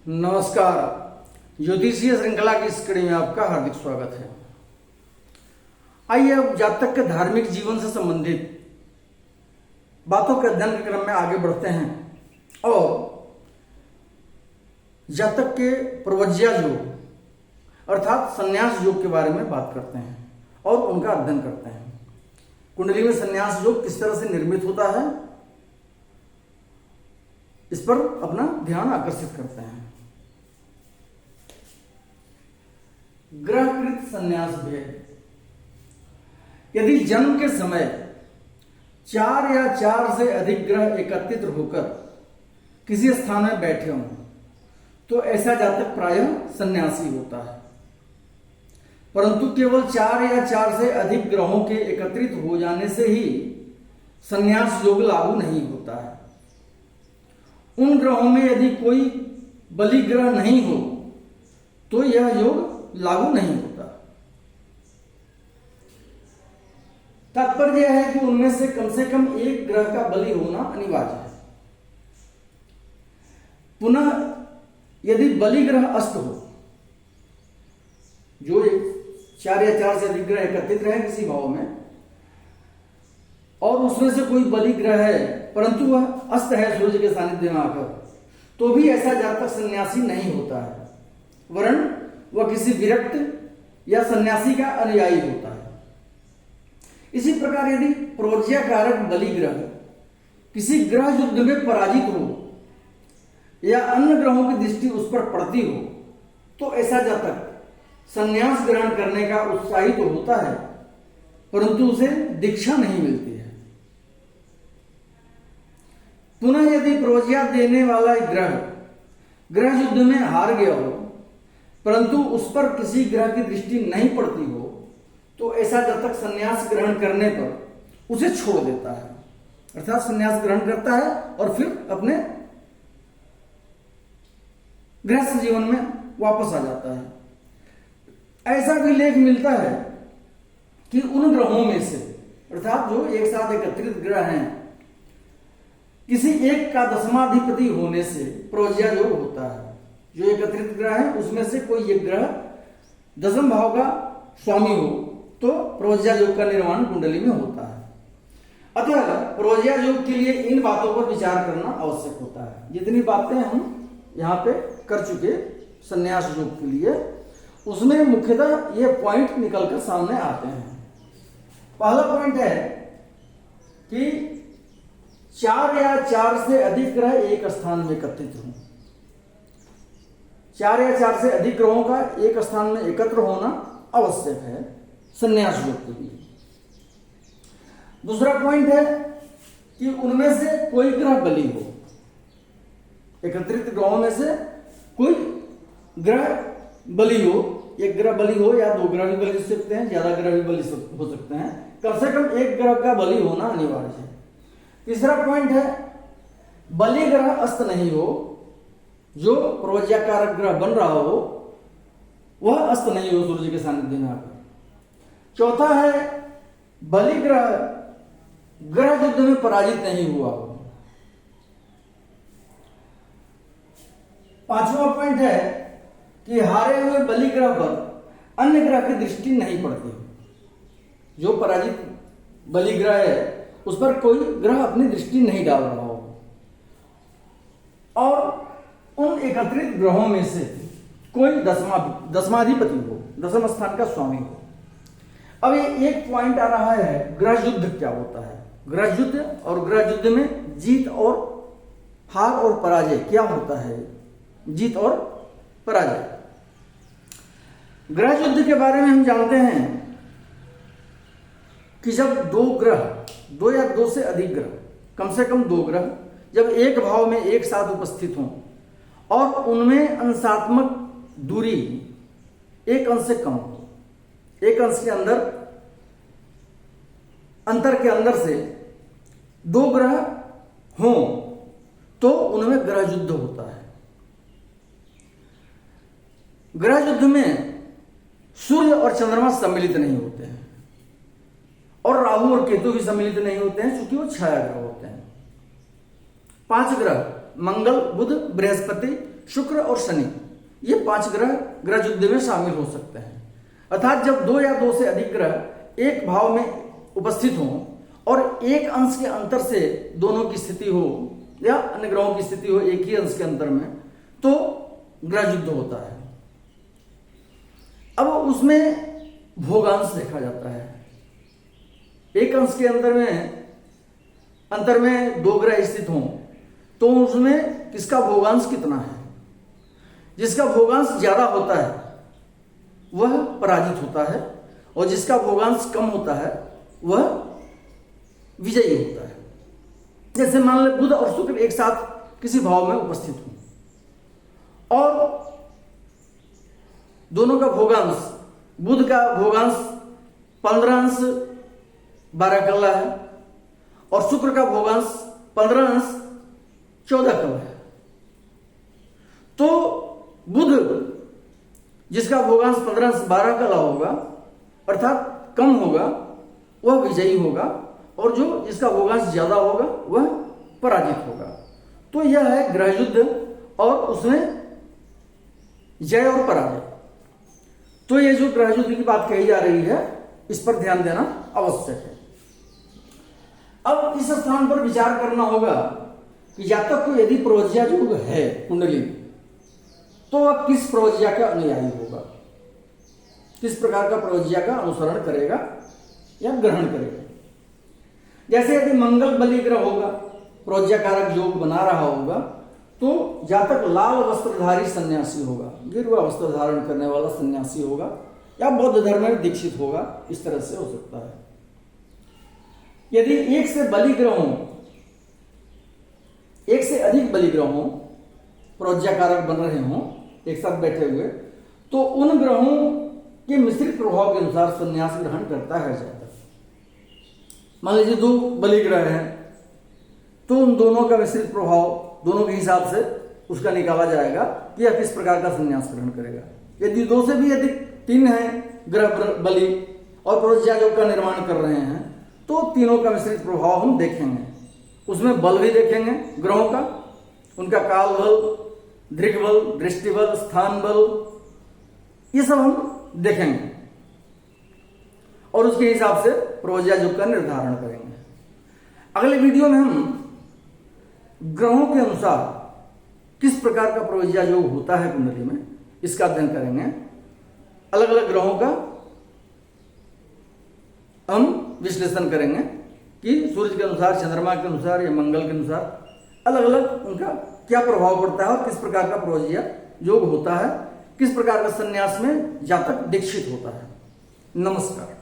नमस्कार। ज्योतिषीय श्रृंखला की इस कड़ी में आपका हार्दिक स्वागत है। आइए अब जातक के धार्मिक जीवन से संबंधित बातों के अध्ययन के क्रम में आगे बढ़ते हैं और जातक के प्रवज्या योग अर्थात संन्यास योग के बारे में बात करते हैं और उनका अध्ययन करते हैं। कुंडली में संन्यास योग किस तरह से निर्मित होता है, इस पर अपना ध्यान आकर्षित करते हैं। ग्रहकृत संन्यास भेद। यदि जन्म के समय 4 या 4 से अधिक ग्रह एकत्रित होकर किसी स्थान में बैठे हों तो ऐसा जातक प्रायः सन्यासी होता है, परंतु केवल 4 या 4 से अधिक ग्रहों के एकत्रित हो जाने से ही संन्यास योग लागू नहीं होता है। उन ग्रहों में यदि कोई बलि ग्रह नहीं हो तो यह योग लागू नहीं होता। तात्पर्य यह है कि उनमें से कम एक ग्रह का बलि होना अनिवार्य है। पुनः यदि बलि ग्रह अस्त हो, जो 4 या 4 से अधिक ग्रह एकत्रित रहे किसी भाव में और उसमें से कोई बलि ग्रह है परंतु वह अस्त है सूर्य के सानिध्य में आकर, तो भी ऐसा जातक सन्यासी नहीं होता है, वरन वह किसी विरक्त या सन्यासी का अनुयायी होता है। इसी प्रकार यदि प्रवज्या कारक बलि ग्रह किसी ग्रह युद्ध में पराजित हो या अन्य ग्रहों की दृष्टि उस पर पड़ती हो तो ऐसा जातक संन्यास ग्रहण करने का उत्साही तो होता है, परंतु उसे दीक्षा नहीं मिलती है। पुनः यदि प्रवज्या देने वाला ग्रह युद्ध में हार गया हो परंतु उस पर किसी ग्रह की दृष्टि नहीं पड़ती हो तो ऐसा जातक संन्यास ग्रहण करने पर उसे छोड़ देता है, अर्थात संन्यास ग्रहण करता है और फिर अपने गृहस्थ जीवन में वापस आ जाता है। ऐसा भी लेख मिलता है कि उन ग्रहों में से अर्थात जो एक साथ एकत्रित ग्रह हैं, किसी एक का दशमाधिपति होने से प्रवज्या योग होता है। जो एकत्रित ग्रह है उसमें से कोई एक ग्रह दशम भाव का स्वामी हो तो प्रवज्या योग का निर्माण कुंडली में होता है। अतः प्रवज्या योग के लिए इन बातों पर विचार करना आवश्यक होता है। जितनी बातें हम यहाँ पे कर चुके संन्यास योग के लिए, उसमें मुख्यतः ये पॉइंट निकलकर सामने आते हैं। पहला पॉइंट है कि 4 या 4 से अधिक ग्रह एक स्थान में एकत्रित हों। 4 या 4 से अधिक ग्रहों का एक स्थान में एकत्र होना आवश्यक है संन्यास योग के लिए। दूसरा पॉइंट है कि उनमें से कोई ग्रह बलि हो। एकत्रित ग्रहों में से कोई ग्रह बलि हो, एक ग्रह बलि हो या 2 ग्रह भी बलि हो सकते हैं, ज्यादा ग्रह भी बलि हो सकते हैं, कम से कम एक ग्रह का बलि होना अनिवार्य है। तीसरा पॉइंट है बलि ग्रह अस्त नहीं हो, जो प्रवज्या कारक ग्रह बन रहा हो वह अस्त नहीं हो सूर्य के सानिध्य में आकर। चौथा है बलि ग्रह युद्ध में पराजित नहीं हुआ हो। पांचवा पॉइंट है कि हारे हुए बलि ग्रह पर अन्य ग्रह की दृष्टि नहीं पड़ती। जो पराजित बलि ग्रह है उस पर कोई ग्रह अपनी दृष्टि नहीं डाल रहा हो और उन एकत्रित ग्रहों में से कोई दशमाधिपति हो, दशम स्थान का स्वामी हो। अब ये एक पॉइंट आ रहा है, ग्रह युद्ध क्या होता है। ग्रह युद्ध और ग्रह युद्ध में जीत और हार और पराजय क्या होता है। जीत और पराजय ग्रह युद्ध के बारे में हम जानते हैं कि जब 2 या 2 से अधिक ग्रह, कम से कम 2 ग्रह जब एक भाव में एक साथ उपस्थित हों और उनमें अंशात्मक दूरी एक अंश से कम हो, एक अंश के अंतर के अंदर से 2 ग्रह हों तो उनमें ग्रह युद्ध होता है। ग्रह युद्ध में सूर्य और चंद्रमा सम्मिलित नहीं होते हैं और राहु और केतु भी सम्मिलित नहीं होते हैं, क्योंकि वो छाया ग्रह होते हैं। 5 ग्रह मंगल, बुध, बृहस्पति, शुक्र और शनि, ये 5 ग्रह युद्ध में शामिल हो सकते हैं। अर्थात जब 2 या 2 से अधिक ग्रह एक भाव में उपस्थित हों और एक अंश के अंतर से दोनों की स्थिति हो या अन्य ग्रहों की स्थिति हो एक ही अंश के अंतर में, तो ग्रह युद्ध होता है। अब उसमें भोगांश देखा जाता है। एक अंश के अंतर में 2 ग्रह स्थित हों तो उसमें किसका भोगांश कितना है। जिसका भोगांश ज्यादा होता है वह पराजित होता है और जिसका भोगांश कम होता है वह विजयी होता है। जैसे मान लो बुध और शुक्र एक साथ किसी भाव में उपस्थित हों और दोनों का भोगांश, बुध का भोगांश 15 अंश 12 कला है और शुक्र का भोगांश 15 अंश 14 कला है। तो बुध जिसका भोगांश 15 अंश 12 कला होगा अर्थात कम होगा वह विजयी होगा और जो जिसका भोगांश ज्यादा होगा वह पराजित होगा। तो यह है ग्रह युद्ध और उसमें जय और पराजय। तो ये जो ग्रह युद्ध की बात कही जा रही है इस पर ध्यान देना आवश्यक है। अब इस स्थान पर विचार करना होगा कि जातक को यदि प्रवज्या योग है कुंडली तो वह किस प्रवज्या का अनुयायी होगा, किस प्रकार का प्रवज्या का अनुसरण करेगा या ग्रहण करेगा। जैसे यदि मंगल बलि ग्रह होगा, प्रवज्या कारक योग बना रहा होगा तो जातक लाल वस्त्रधारी सन्यासी होगा, गिरवा वस्त्र धारण करने वाला सन्यासी होगा या बौद्ध धर्म में दीक्षित होगा, इस तरह से हो सकता है। यदि एक से अधिक बलि ग्रहों प्रवज्या कारक बन रहे हों एक साथ बैठे हुए तो उन ग्रहों के मिश्रित प्रभाव के अनुसार संन्यास ग्रहण करता है जातक। मान लीजिए 2 बलि ग्रह हैं तो उन दोनों का मिश्रित प्रभाव दोनों के हिसाब से उसका निकाला जाएगा कि यह किस प्रकार का संन्यास ग्रहण करेगा। यदि 2 से भी अधिक 3 है ग्रह बलि और प्रवज्या योग का निर्माण कर रहे हैं तो तीनों का मिश्रित प्रभाव हम देखेंगे। उसमें बल भी देखेंगे ग्रहों का, उनका काल बल, दृक् बल, दृष्टि बल, स्थान बल, ये सब हम देखेंगे और उसके हिसाब से प्रवज्या योग का निर्धारण करेंगे। अगले वीडियो में हम ग्रहों के अनुसार किस प्रकार का प्रवज्या योग होता है कुंडली में इसका अध्ययन करेंगे। अलग अलग ग्रहों का हम विश्लेषण करेंगे कि सूर्य के अनुसार, चंद्रमा के अनुसार या मंगल के अनुसार अलग अलग उनका क्या प्रभाव पड़ता है और किस प्रकार का प्रवज्या योग होता है, किस प्रकार का संन्यास में जातक दीक्षित होता है। नमस्कार।